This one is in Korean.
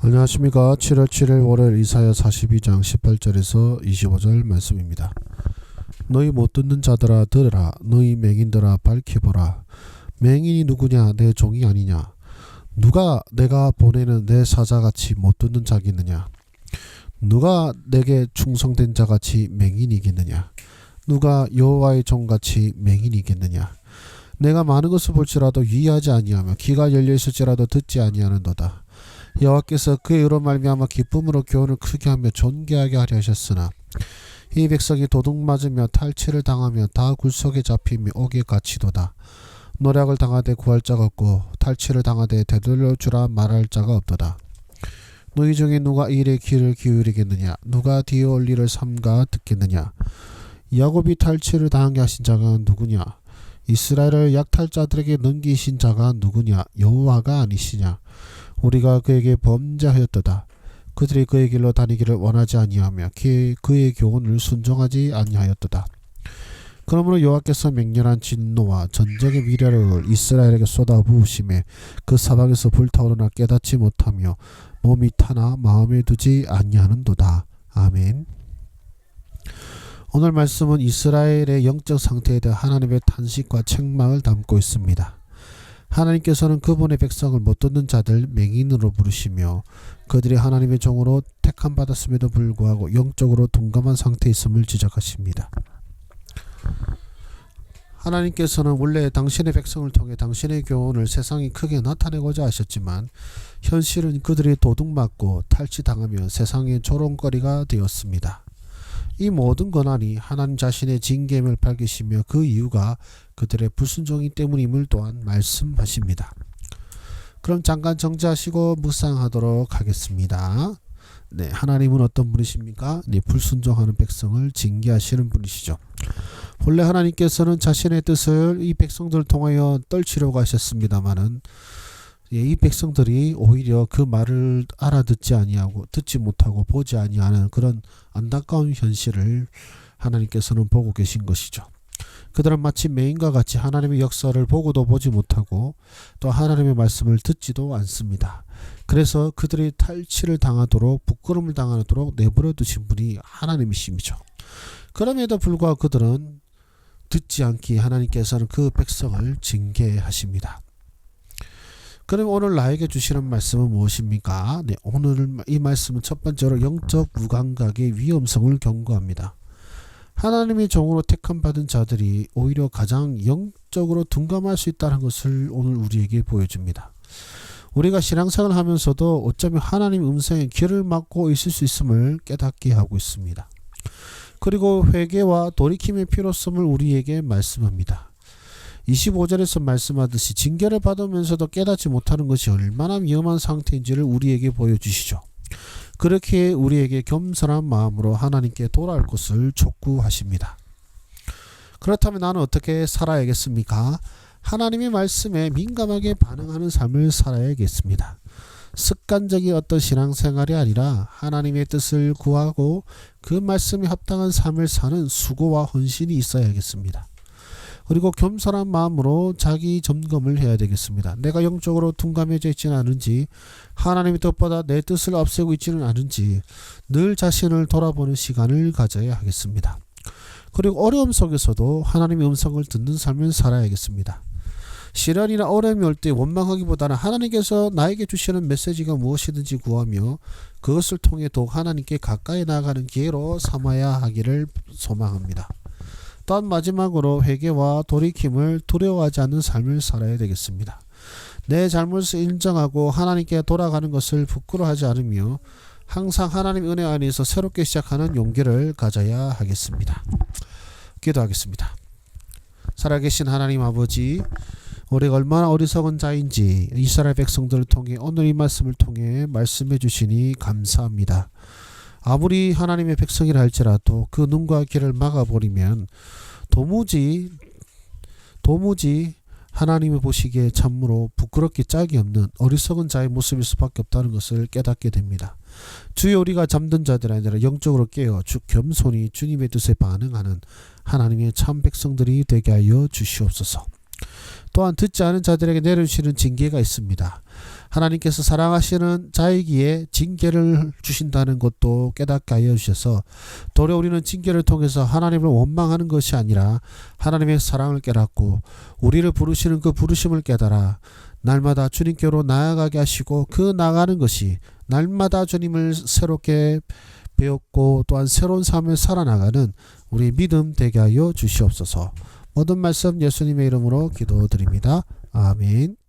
안녕하십니까. 7월 7일 월요일 이사야 42장 18절에서 25절 말씀입니다. 너희 못 듣는 자들아 들으라. 너희 맹인들아 밝혀보라. 맹인이 누구냐? 내 종이 아니냐? 누가 내가 보내는 내 사자같이 못 듣는 자겠느냐? 누가 내게 충성된 자같이 맹인이겠느냐? 누가 여호와의 종같이 맹인이겠느냐? 내가 많은 것을 볼지라도 유의하지 아니하며 귀가 열려있을지라도 듣지 아니하는도다. 여호와께서 그의 의로 말미암아 기쁨으로 교훈을 크게 하며 존귀하게 하려 하셨으나 이 백성이 도둑 맞으며 탈취를 당하며 다 굴속에 잡히며 옥에 갇히도다. 노략을 당하되 구할 자가 없고 탈취를 당하되 되돌려 주라 말할 자가 없도다. 너희 중에 누가 이 일에 귀를 기울이겠느냐? 누가 뒤에 올 일을 삼가 듣겠느냐? 야곱이 탈취를 당하게 하신 자가 누구냐? 이스라엘을 약탈자들에게 넘기신 자가 누구냐? 여호와가 아니시냐? 우리가 그에게 범죄하였도다. 그들이 그의 길로 다니기를 원하지 아니하며 그의 교훈을 순종하지 아니하였도다. 그러므로 여호와께서 맹렬한 진노와 전쟁의 미래를 이스라엘에게 쏟아부으심에 그 사방에서 불타오르나 깨닫지 못하며 몸이 타나 마음에 두지 아니하는도다. 아멘. 오늘 말씀은 이스라엘의 영적 상태에 대한 하나님의 탄식과 책망을 담고 있습니다. 하나님께서는 그분의 백성을 못 듣는 자들 맹인으로 부르시며 그들이 하나님의 종으로 택함 받았음에도 불구하고 영적으로 둔감한 상태에 있음을 지적하십니다. 하나님께서는 원래 당신의 백성을 통해 당신의 교훈을 세상에 크게 나타내고자 하셨지만 현실은 그들이 도둑맞고 탈취당하며 세상의 조롱거리가 되었습니다. 이 모든 고난이 하나님 자신의 징계임을 밝히시며 그 이유가 그들의 불순종이기 때문임을 또한 말씀하십니다. 그럼 잠깐 정지하시고 묵상하도록 하겠습니다. 네, 하나님은 어떤 분이십니까? 네, 불순종하는 백성을 징계하시는 분이시죠. 본래 하나님께서는 자신의 뜻을 이 백성들을 통하여 떨치려고 하셨습니다마는 이 백성들이 오히려 그 말을 알아듣지 아니하고 듣지 못하고 보지 아니하는 그런 안타까운 현실을 하나님께서는 보고 계신 것이죠. 그들은 마치 맹인과 같이 하나님의 역사를 보고도 보지 못하고 또 하나님의 말씀을 듣지도 않습니다. 그래서 그들이 탈취를 당하도록 부끄러움을 당하도록 내버려 두신 분이 하나님이십니다. 그럼에도 불구하고 그들은 듣지 않기에 하나님께서는 그 백성을 징계하십니다. 그럼 오늘 나에게 주시는 말씀은 무엇입니까? 네, 오늘 이 말씀은 첫 번째로 영적 무감각의 위험성을 경고합니다. 하나님의 종으로 택함 받은 자들이 오히려 가장 영적으로 둔감할 수 있다는 것을 오늘 우리에게 보여줍니다. 우리가 신앙생활을 하면서도 어쩌면 하나님의 음성에 귀를 막고 있을 수 있음을 깨닫게 하고 있습니다. 그리고 회개와 돌이킴의 필요성을 우리에게 말씀합니다. 25절에서 말씀하듯이 징계를 받으면서도 깨닫지 못하는 것이 얼마나 위험한 상태인지를 우리에게 보여주시죠. 그렇게 우리에게 겸손한 마음으로 하나님께 돌아올 것을 촉구하십니다. 그렇다면 나는 어떻게 살아야겠습니까? 하나님의 말씀에 민감하게 반응하는 삶을 살아야겠습니다. 습관적인 어떤 신앙생활이 아니라 하나님의 뜻을 구하고 그 말씀에 합당한 삶을 사는 수고와 헌신이 있어야겠습니다. 그리고 겸손한 마음으로 자기 점검을 해야 되겠습니다. 내가 영적으로 둔감해져 있지는 않은지, 하나님의 뜻보다 내 뜻을 앞세우고 있지는 않은지 늘 자신을 돌아보는 시간을 가져야 하겠습니다. 그리고 어려움 속에서도 하나님의 음성을 듣는 삶을 살아야겠습니다. 시련이나 어려움이 올 때 원망하기보다는 하나님께서 나에게 주시는 메시지가 무엇이든지 구하며 그것을 통해 더욱 하나님께 가까이 나아가는 기회로 삼아야 하기를 소망합니다. 또한 마지막으로 회개와 돌이킴을 두려워하지 않는 삶을 살아야 되겠습니다. 내 잘못을 인정하고 하나님께 돌아가는 것을 부끄러워하지 않으며 항상 하나님의 은혜 안에서 새롭게 시작하는 용기를 가져야 하겠습니다. 기도하겠습니다. 살아계신 하나님 아버지, 우리가 얼마나 어리석은 자인지 이스라엘 백성들을 통해 오늘 이 말씀을 통해 말씀해 주시니 감사합니다. 아무리 하나님의 백성이라 할지라도 그 눈과 귀를 막아버리면 도무지 하나님이 보시기에 참으로 부끄럽게 짝이 없는 어리석은 자의 모습일 수밖에 없다는 것을 깨닫게 됩니다. 주여, 우리가 잠든 자들이 아니라 영적으로 깨어 겸손히 주님의 뜻에 반응하는 하나님의 참 백성들이 되게 하여 주시옵소서. 또한 듣지 않은 자들에게 내려주시는 징계가 있습니다. 하나님께서 사랑하시는 자이기에 징계를 주신다는 것도 깨닫게 하여 주셔서 도리어 우리는 징계를 통해서 하나님을 원망하는 것이 아니라 하나님의 사랑을 깨닫고 우리를 부르시는 그 부르심을 깨달아 날마다 주님께로 나아가게 하시고 그 나아가는 것이 날마다 주님을 새롭게 배웠고 또한 새로운 삶을 살아나가는 우리 믿음 되게 하여 주시옵소서. 모든 말씀 예수님의 이름으로 기도드립니다. 아멘.